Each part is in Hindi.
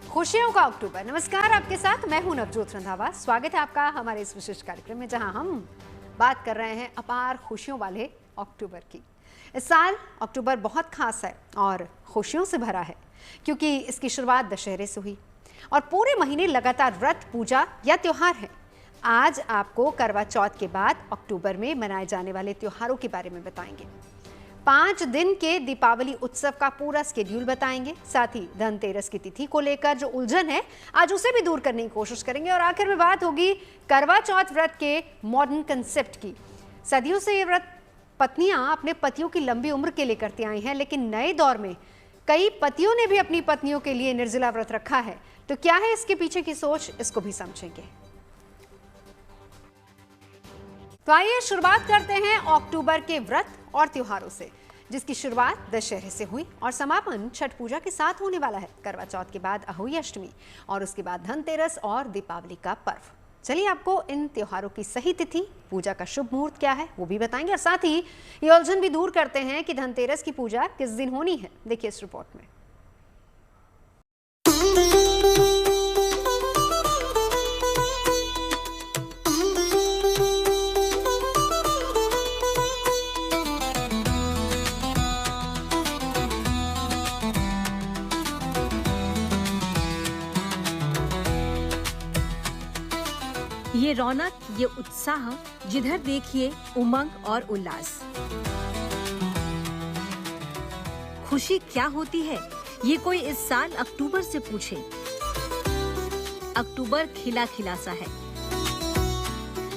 खुशियों का अक्टूबर। नमस्कार, आपके साथ मैं हूं नवजोत रंधावा। स्वागत है आपका हमारे इस विशिष्ट कार्यक्रम में, जहां हम बात कर रहे हैं अपार खुशियों वाले अक्टूबर की। इस साल अक्टूबर बहुत खास है और खुशियों से भरा है, क्योंकि इसकी शुरुआत दशहरे से हुई और पूरे महीने लगातार व्रत, पूजा या त्योहार है। आज आपको करवा चौथ के बाद अक्टूबर में मनाए जाने वाले त्योहारों के बारे में बताएंगे। 5 दिन के दीपावली उत्सव का पूरा स्केड्यूल बताएंगे। साथ ही धनतेरस की तिथि को लेकर जो उलझन है, आज उसे भी दूर करने की कोशिश करेंगे। और आखिर में बात होगी करवा चौथ व्रत के मॉडर्न कंसेप्ट की। सदियों से ये व्रत पत्नियां अपने पतियों की लंबी उम्र के लिए करती आई हैं, लेकिन नए दौर में कई पतियों ने भी अपनी पत्नियों के लिए निर्जला व्रत रखा है। तो क्या है इसके पीछे की सोच, इसको भी समझेंगे। तो आइए शुरुआत करते हैं अक्टूबर के व्रत और त्योहारों से, जिसकी शुरुआत दशहरे से हुई और समापन छठ पूजा के साथ होने वाला है। करवा चौथ के बाद अहोई अष्टमी और उसके बाद धनतेरस और दीपावली का पर्व। चलिए आपको इन त्योहारों की सही तिथि, पूजा का शुभ मुहूर्त क्या है, वो भी बताएंगे। और साथ ही ये उलझन भी दूर करते हैं कि धनतेरस की पूजा किस दिन होनी है। देखिए इस रिपोर्ट में। ये रौनक, ये उत्साह, जिधर देखिए उमंग और उल्लास। खुशी क्या होती है, ये कोई इस साल अक्टूबर से पूछे। अक्टूबर खिला खिला सा है,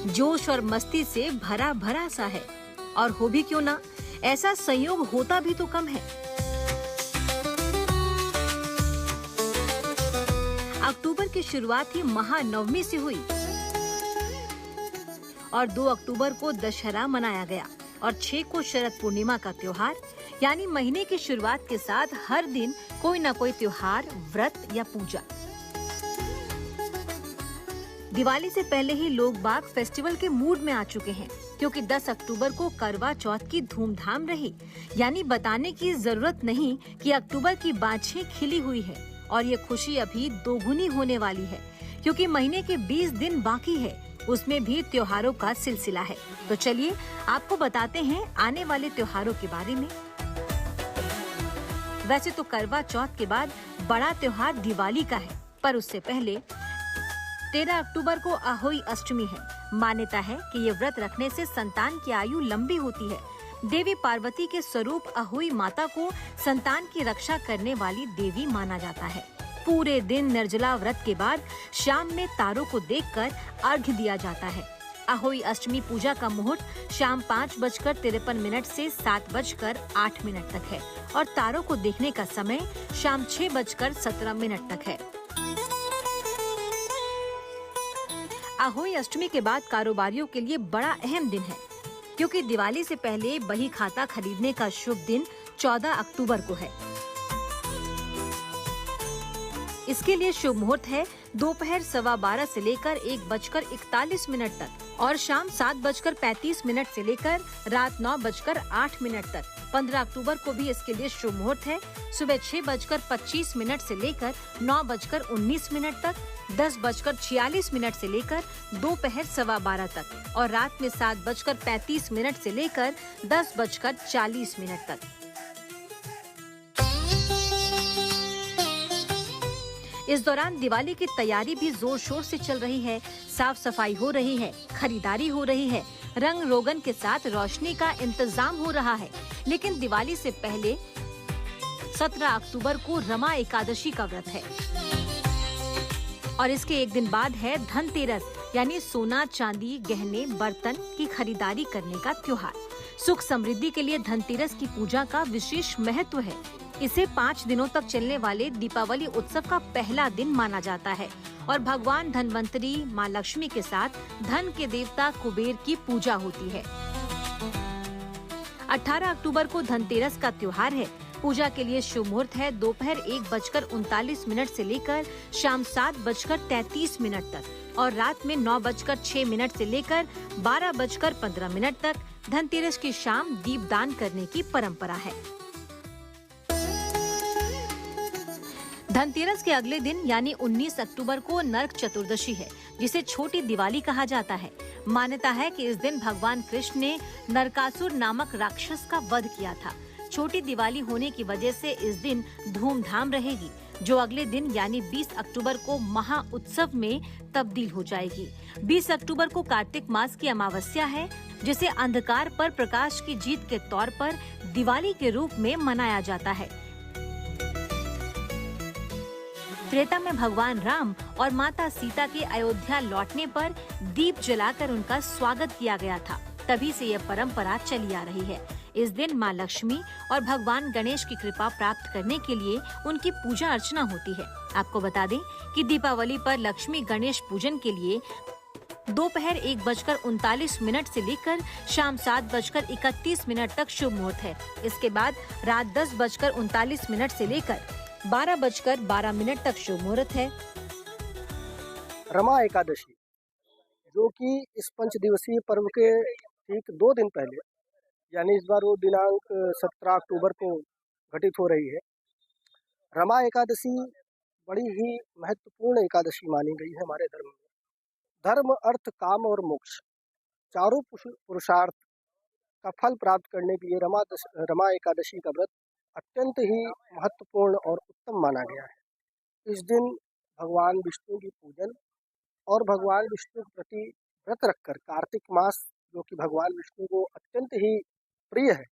जोश और मस्ती से भरा भरा सा है। और हो भी क्यों ना, ऐसा संयोग होता भी तो कम है। अक्टूबर की शुरुआत ही महानवमी से हुई और 2 अक्टूबर को दशहरा मनाया गया और 6 को शरद पूर्णिमा का त्योहार। यानी महीने की शुरुआत के साथ हर दिन कोई ना कोई त्योहार, व्रत या पूजा। दिवाली से पहले ही लोग बाग फेस्टिवल के मूड में आ चुके हैं, क्योंकि 10 अक्टूबर को करवा चौथ की धूमधाम रही। यानी बताने की जरूरत नहीं कि अक्टूबर की बाछें खिली हुई है और ये खुशी अभी दोगुनी होने वाली है, क्योंकि महीने के 20 दिन बाकी है, उसमें भी त्योहारों का सिलसिला है। तो चलिए आपको बताते हैं आने वाले त्योहारों के बारे में। वैसे तो करवा चौथ के बाद बड़ा त्योहार दिवाली का है, पर उससे पहले 13 अक्टूबर को अहोई अष्टमी है। मान्यता है कि ये व्रत रखने से संतान की आयु लंबी होती है। देवी पार्वती के स्वरूप अहोई माता को संतान की रक्षा करने वाली देवी माना जाता है। पूरे दिन निर्जला व्रत के बाद शाम में तारों को देखकर अर्घ्य दिया जाता है। अहोई अष्टमी पूजा का मुहूर्त शाम 5:53 से 7:08 तक है और तारों को देखने का समय शाम 6:17 तक है। अहोई अष्टमी के बाद कारोबारियों के लिए बड़ा अहम दिन है, क्योंकि दिवाली से पहले बही खाता खरीदने का शुभ दिन 14 अक्टूबर को है। इसके लिए शुभ मुहूर्त है दोपहर 12:15 से लेकर 1:41 तक और शाम 7:35 से लेकर रात 9:08 तक। 15 अक्टूबर को भी इसके लिए शुभ मुहूर्त है सुबह 6:25 से लेकर 9:19 तक, 10:46 से लेकर दोपहर 12:15 तक और रात में 7:35 से लेकर 10:40 तक। इस दौरान दिवाली की तैयारी भी जोर शोर से चल रही है। साफ सफाई हो रही है, खरीदारी हो रही है, रंग रोगन के साथ रोशनी का इंतजाम हो रहा है। लेकिन दिवाली से पहले 17 अक्टूबर को रमा एकादशी का व्रत है और इसके एक दिन बाद है धनतेरस, यानी सोना, चांदी, गहने, बर्तन की खरीदारी करने का त्योहार। सुख समृद्धि के लिए धनतेरस की पूजा का विशेष महत्व है। इसे 5 दिनों तक चलने वाले दीपावली उत्सव का पहला दिन माना जाता है और भगवान धनवंतरी, माँ लक्ष्मी के साथ धन के देवता कुबेर की पूजा होती है। 18 अक्टूबर को धनतेरस का त्योहार है। पूजा के लिए शुभ मुहूर्त है दोपहर 1:39 से लेकर शाम 7:33 तक और रात में 9:06 से लेकर 12:15 तक। धनतेरस की शाम दीपदान करने की परंपरा है। धनतेरस के अगले दिन यानी 19 अक्टूबर को नरक चतुर्दशी है, जिसे छोटी दिवाली कहा जाता है। मान्यता है कि इस दिन भगवान कृष्ण ने नरकासुर नामक राक्षस का वध किया था। छोटी दिवाली होने की वजह से इस दिन धूमधाम रहेगी, जो अगले दिन यानी 20 अक्टूबर को महा उत्सव में तब्दील हो जाएगी। 20 अक्टूबर को कार्तिक मास की अमावस्या है, जिसे अंधकार पर प्रकाश की जीत के तौर पर दिवाली के रूप में मनाया जाता है। त्रेता में भगवान राम और माता सीता के अयोध्या लौटने पर दीप जलाकर उनका स्वागत किया गया था। तभी से यह परंपरा चली आ रही है। इस दिन माँ लक्ष्मी और भगवान गणेश की कृपा प्राप्त करने के लिए उनकी पूजा अर्चना होती है। आपको बता दें कि दीपावली पर लक्ष्मी गणेश पूजन के लिए दोपहर 1:39 से लेकर शाम 7:31 तक शुभ मुहूर्त है। इसके बाद रात 10:39 से लेकर 12:12 तक शुभ मुहूर्त है। रमा एकादशी, जो कि इस 5 दिवसीय पर्व के ठीक 2 दिन पहले यानी इस बार वो दिनांक 17 अक्टूबर को घटित हो रही है। रमा एकादशी बड़ी ही महत्वपूर्ण एकादशी मानी गई है हमारे धर्म में। धर्म, अर्थ, काम और मोक्ष चारों पुरुषार्थ का फल प्राप्त करने के लिए रमा एकादशी का व्रत अत्यंत ही महत्वपूर्ण और उत्तम माना गया है। इस दिन भगवान विष्णु की पूजन और भगवान विष्णु के प्रति व्रत रखकर कार्तिक मास, जो कि भगवान विष्णु को अत्यंत ही प्रिय है,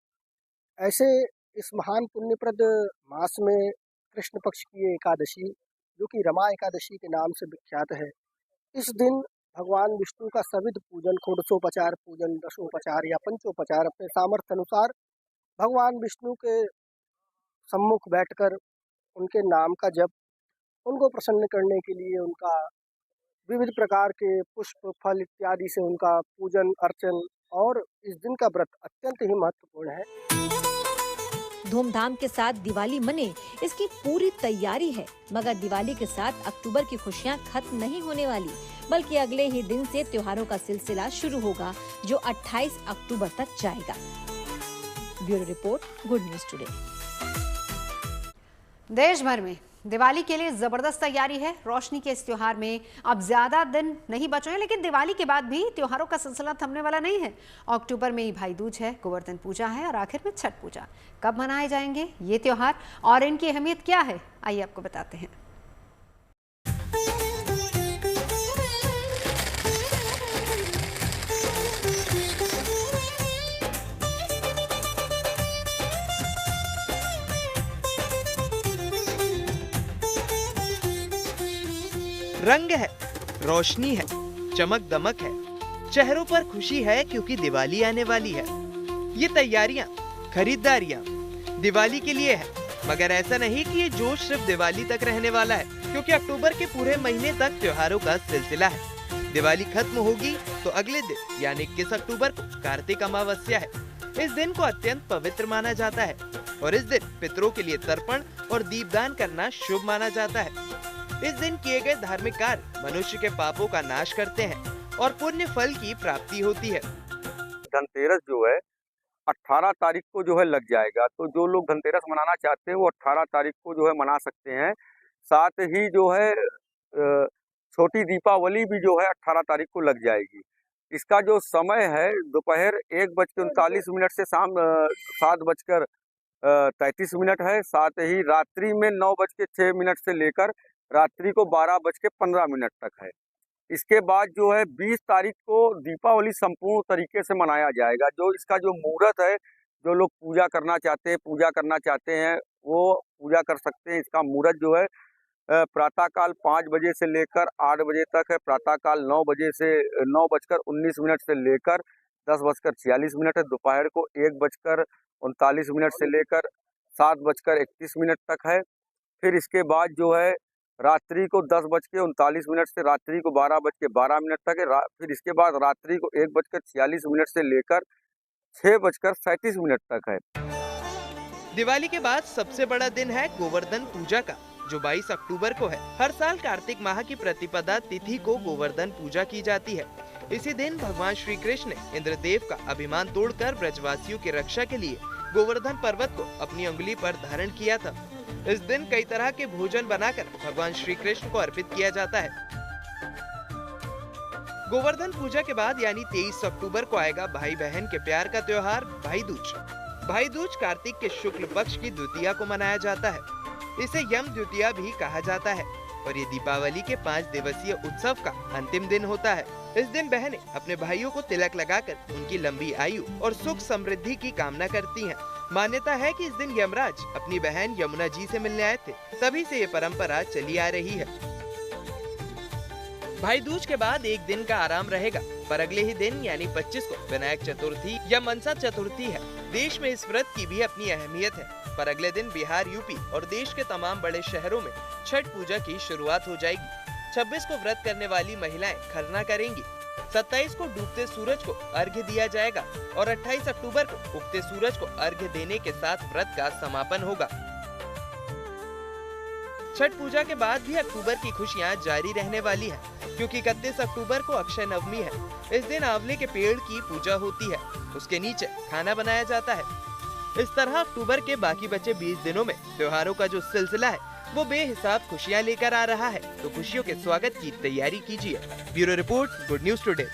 ऐसे इस महान पुण्यप्रद मास में कृष्ण पक्ष की ये एकादशी, जो कि रमा एकादशी के नाम से विख्यात है, इस दिन भगवान विष्णु का सविध पूजन, षोडशोपचार पूजन, दशोपचार या पंचोपचार अपने सामर्थ्य अनुसार भगवान विष्णु के सम्मुख बैठकर उनके नाम का जप, उनको प्रसन्न करने के लिए उनका विविध प्रकार के पुष्प, फल इत्यादि से उनका पूजन अर्चन और इस दिन का व्रत अत्यंत ही महत्वपूर्ण है। धूमधाम के साथ दिवाली मने, इसकी पूरी तैयारी है। मगर दिवाली के साथ अक्टूबर की खुशियां खत्म नहीं होने वाली, बल्कि अगले ही दिन से त्योहारों का सिलसिला शुरू होगा, जो 28 अक्टूबर तक जाएगा। Bureau report, good news today. देश भर में दिवाली के लिए जबरदस्त तैयारी है। रोशनी के इस त्योहार में अब ज्यादा दिन नहीं बचे हैं, लेकिन दिवाली के बाद भी त्योहारों का सिलसिला थमने वाला नहीं है। अक्टूबर में ही भाई दूज है, गोवर्धन पूजा है और आखिर में छठ पूजा। कब मनाए जाएंगे ये त्योहार और इनकी अहमियत क्या है, आइए आपको बताते हैं। रंग है, रोशनी है, चमक दमक है, चेहरों पर खुशी है क्योंकि दिवाली आने वाली है। ये तैयारियां, खरीदारियां दिवाली के लिए है, मगर ऐसा नहीं कि ये जोश सिर्फ दिवाली तक रहने वाला है, क्योंकि अक्टूबर के पूरे महीने तक त्योहारों का सिलसिला है। दिवाली खत्म होगी तो अगले दिन यानी 21 अक्टूबर को कार्तिक अमावस्या है। इस दिन को अत्यंत पवित्र माना जाता है और इस दिन पितरों के लिए तर्पण और दीपदान करना शुभ माना जाता है। इस दिन किए गए धार्मिक कार्य मनुष्य के पापों का नाश करते हैं और पुण्य फल की प्राप्ति होती है। धनतेरस जो है 18 तारीख को जो है लग जाएगा, तो जो लोग धनतेरस मनाना चाहते हैं वो 18 तारीख को जो है मना सकते हैं। साथ ही जो है छोटी दीपावली भी जो है 18 तारीख को लग जाएगी। इसका जो समय है दोपहर 1:39 से शाम 7:33 है। साथ ही रात्रि में 9:06 से लेकर रात्रि को 12:15 तक है। इसके बाद जो है 20 तारीख को दीपावली संपूर्ण तरीके से मनाया जाएगा। जो इसका जो मुहूर्त है, जो लोग पूजा करना चाहते हैं वो पूजा कर सकते हैं। इसका मुहूर्त जो है प्रातःकाल 5 बजे से लेकर 8 बजे तक है। प्रातःकाल 9:19 से लेकर 10:46 है। दोपहर को 1:39 से लेकर 7:31 तक है। फिर इसके बाद जो है रात्रि को 10:39 से रात्रि को 12:12 तक है। फिर इसके बाद रात्रि को 1:46 से लेकर 6:37 तक है। दिवाली के बाद सबसे बड़ा दिन है गोवर्धन पूजा का, जो 22 अक्टूबर को है। हर साल कार्तिक माह की प्रतिपदा तिथि को गोवर्धन पूजा की जाती है। इसी दिन भगवान श्री कृष्ण ने इंद्रदेव का अभिमान तोड़कर ब्रजवासियों की रक्षा के लिए गोवर्धन पर्वत को अपनी उंगली पर धारण किया था। इस दिन कई तरह के भोजन बनाकर भगवान श्री कृष्ण को अर्पित किया जाता है। गोवर्धन पूजा के बाद यानी 23 अक्टूबर को आएगा भाई बहन के प्यार का त्योहार भाई दूज। भाई दूज कार्तिक के शुक्ल पक्ष की द्वितीया को मनाया जाता है। इसे यम द्वितीया भी कहा जाता है और ये दीपावली के 5 दिवसीय उत्सव का अंतिम दिन होता है। इस दिन बहनें अपने भाइयों को तिलक लगाकर उनकी लंबी आयु और सुख समृद्धि की कामना करती हैं। मान्यता है कि इस दिन यमराज अपनी बहन यमुना जी से मिलने आए थे, तभी से ये परंपरा चली आ रही है। भाई दूज के बाद एक दिन का आराम रहेगा, पर अगले ही दिन यानी 25 को विनायक चतुर्थी या मनसा चतुर्थी है। देश में इस व्रत की भी अपनी अहमियत है, पर अगले दिन बिहार, यूपी और देश के तमाम बड़े शहरों में छठ पूजा की शुरुआत हो जाएगी। 26 को व्रत करने वाली महिलाएं खरना करेंगी। 27 को डूबते सूरज को अर्घ्य दिया जाएगा और 28 अक्टूबर को उगते सूरज को अर्घ्य देने के साथ व्रत का समापन होगा। छठ पूजा के बाद भी अक्टूबर की खुशियां जारी रहने वाली हैं, क्योंकि 31 अक्टूबर को अक्षय नवमी है। इस दिन आंवले के पेड़ की पूजा होती है, उसके नीचे खाना बनाया जाता है। इस तरह अक्टूबर के बाकी बचे 20 दिनों में त्योहारों का जो सिलसिला है वो बेहिसाब खुशियां लेकर आ रहा है, तो खुशियों के स्वागत की तैयारी कीजिए। Bureau report, good news today.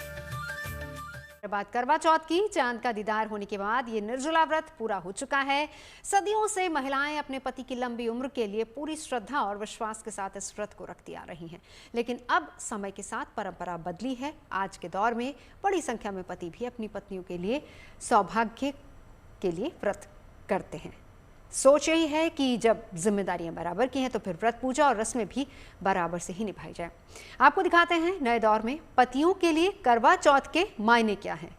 बात करवा चौथ की, चांद का दीदार होने के बाद ये निर्जला व्रत पूरा हो चुका है। सदियों से महिलाएं अपने पति की लंबी उम्र के लिए पूरी श्रद्धा और विश्वास के साथ इस व्रत को रखती आ रही हैं, लेकिन अब समय के साथ परंपरा बदली है। आज के दौर में बड़ी संख्या में पति भी अपनी पत्नियों के लिए सौभाग्य के लिए व्रत करते हैं। सोच यही है कि जब जिम्मेदारियां बराबर की हैं तो फिर व्रत पूजा और रस्में भी बराबर से ही निभाई जाए। आपको दिखाते हैं नए दौर में पतियों के लिए करवा चौथ के मायने क्या हैं।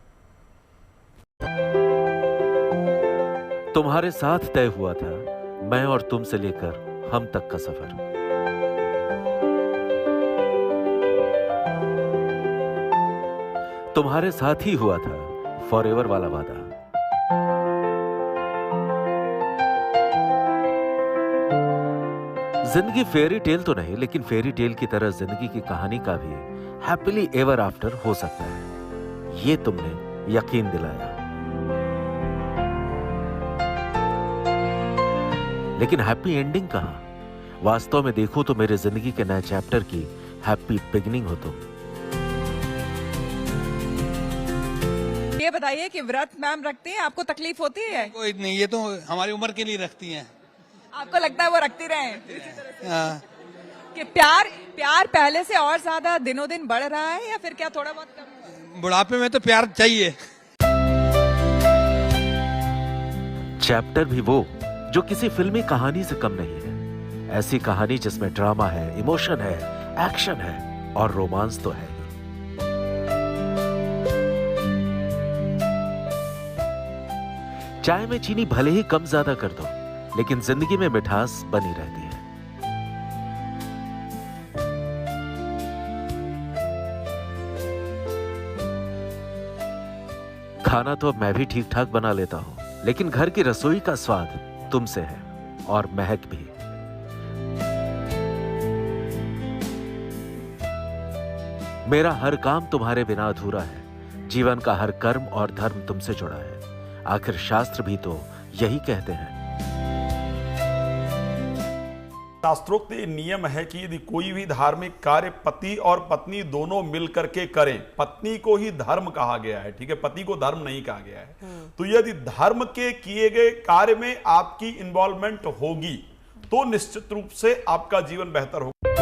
तुम्हारे साथ तय हुआ था मैं और तुम से लेकर हम तक का सफर। तुम्हारे साथ ही हुआ था फॉरएवर वाला वादा। जिंदगी फेरी टेल तो नहीं, लेकिन फेरी टेल की तरह जिंदगी की कहानी का भी हैप्पीली एवर आफ्टर हो सकता है, ये तुमने यकीन दिलाया। लेकिन हैप्पी एंडिंग कहां? वास्तव में देखूं तो मेरे जिंदगी के नए चैप्टर की हैप्पी बिगिनिंग हो तुम। ये बताइए कि व्रत मैम रखती हैं, आपको तकलीफ होती है? कोई नहीं, ये तो हमारी उम्र के लिए रखती हैं। आपको लगता है वो रखती रहें? कि प्यार पहले से और ज्यादा दिनों दिन बढ़ रहा है या फिर क्या थोड़ा बहुत कम? बुढ़ापे में तो प्यार चाहिए। चैप्टर भी वो जो किसी फिल्मी कहानी से कम नहीं है। ऐसी कहानी जिसमें ड्रामा है, इमोशन है, एक्शन है और रोमांस तो है। चाय में चीनी भले ही कम ज्यादा कर दो, लेकिन जिंदगी में मिठास बनी रहती है। खाना तो अब मैं भी ठीक ठाक बना लेता हूं, लेकिन घर की रसोई का स्वाद तुमसे है और महक भी। मेरा हर काम तुम्हारे बिना अधूरा है। जीवन का हर कर्म और धर्म तुमसे जुड़ा है। आखिर शास्त्र भी तो यही कहते हैं। शास्त्रोक्त ये नियम है कि यदि कोई भी धार्मिक कार्य पति और पत्नी दोनों मिलकर के करें, पत्नी को ही धर्म कहा गया है, ठीक है, पति को धर्म नहीं कहा गया है। तो यदि धर्म के किए गए कार्य में आपकी इन्वॉल्वमेंट होगी तो निश्चित रूप से आपका जीवन बेहतर होगा।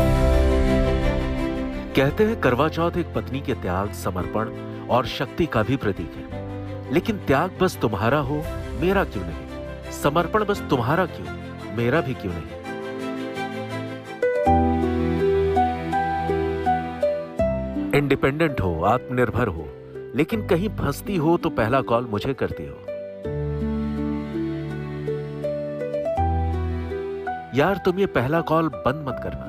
कहते हैं करवा चौथ एक पत्नी के त्याग, समर्पण और शक्ति का भी प्रतीक है। लेकिन त्याग बस तुम्हारा हो, मेरा क्यों नहीं? समर्पण बस तुम्हारा क्यों, मेरा भी क्यों नहीं? इंडिपेंडेंट हो, आत्मनिर्भर हो, लेकिन कहीं फंसती हो तो पहला कॉल मुझे करती हो। यार तुम ये पहला कॉल बंद मत करना।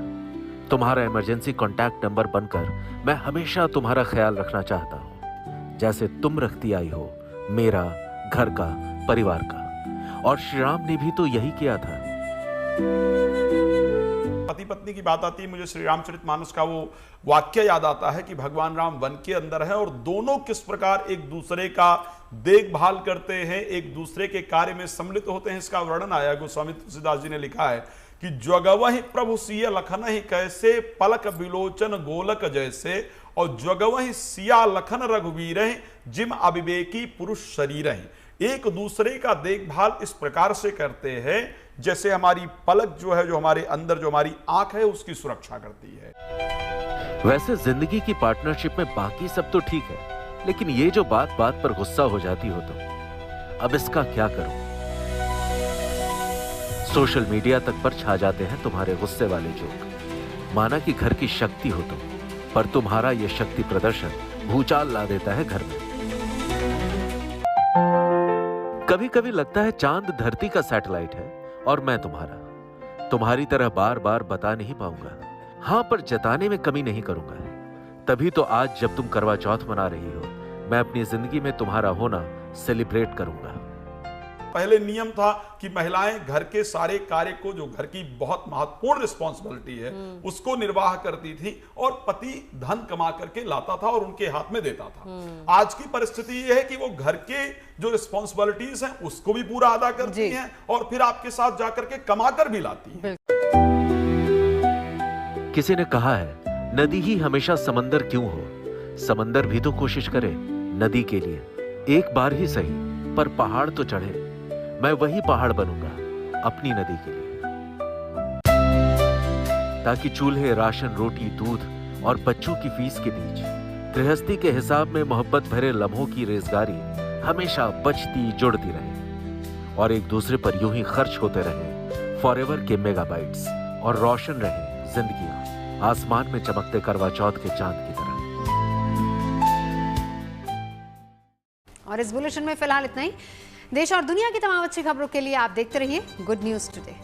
तुम्हारा इमरजेंसी कॉन्टैक्ट नंबर बनकर मैं हमेशा तुम्हारा ख्याल रखना चाहता हूं, जैसे तुम रखती आई हो मेरा, घर का, परिवार का। और श्री राम ने भी तो यही किया था। पति पत्नी की बात आती है, मुझे श्री रामचरितमानस का वो वाक्य याद आता है कि भगवान राम वन के अंदर है और दोनों किस प्रकार एक दूसरे का देखभाल करते हैं, एक दूसरे के कार्य में सम्मिलित होते हैं। इसका वर्णन आया, गोस्वामी तुलसीदास जी ने लिखा है कि जगवहि प्रभु सिय लखन ही कैसे, पलक बिलोचन गोलक जैसे, और जगवहि सिया लखन रघुवीर जिम अविवेकी पुरुष शरीर। एक दूसरे का देखभाल इस प्रकार से करते हैं जैसे हमारी पलक जो है, जो हमारे अंदर जो हमारी आंख है उसकी सुरक्षा करती है। वैसे जिंदगी की पार्टनरशिप में बाकी सब तो ठीक है, लेकिन ये जो बात बात पर गुस्सा हो जाती हो तो अब इसका क्या करूं? सोशल मीडिया तक पर छा जाते हैं तुम्हारे गुस्से वाले जोक। माना कि घर की शक्ति हो तुम, पर तुम्हारा यह शक्ति प्रदर्शन भूचाल ला देता है घर में। कभी कभी लगता है चांद धरती का सैटेलाइट है और मैं तुम्हारी तरह बार बार बता नहीं पाऊंगा। हां, पर जताने में कमी नहीं करूंगा। तभी तो आज जब तुम करवा चौथ मना रही हो, मैं अपनी जिंदगी में तुम्हारा होना सेलिब्रेट करूंगा। पहले नियम था कि महिलाएं घर के सारे कार्य को, जो घर की बहुत महत्वपूर्ण रिस्पॉन्सिबिलिटी है, उसको निर्वाह करती थी और पति धन कमा करके लाता था और उनके हाथ में देता था। आज की परिस्थिति यह है कि वो घर के जो रिस्पॉन्सिबिलिटीज हैं उसको भी पूरा अदा करती हैं और फिर आपके साथ जाकर के कमा कर भी लाती हैं। किसी ने कहा है, नदी ही हमेशा समंदर क्यों हो? समंदर भी तो कोशिश करे नदी के लिए, एक बार ही सही, पर पहाड़ तो चढ़े। मैं वही पहाड़ बनूंगा अपनी नदी के लिए, ताकि चूल्हे, राशन, रोटी, दूध और बच्चों की फीस के बीच गृहस्थी के हिसाब में मोहब्बत भरे लम्हों की रेजगारी हमेशा बचती जुड़ती रहे और एक दूसरे पर यूं ही खर्च होते रहे फॉरएवर के मेगाबाइट्स, और रोशन रहे जिंदगियां आसमान में चमकते करवा चौथ के चांद की तरह। और इस बुलेटिन में फिलहाल इतना ही। देश और दुनिया की तमाम अच्छी खबरों के लिए आप देखते रहिए गुड न्यूज टुडे।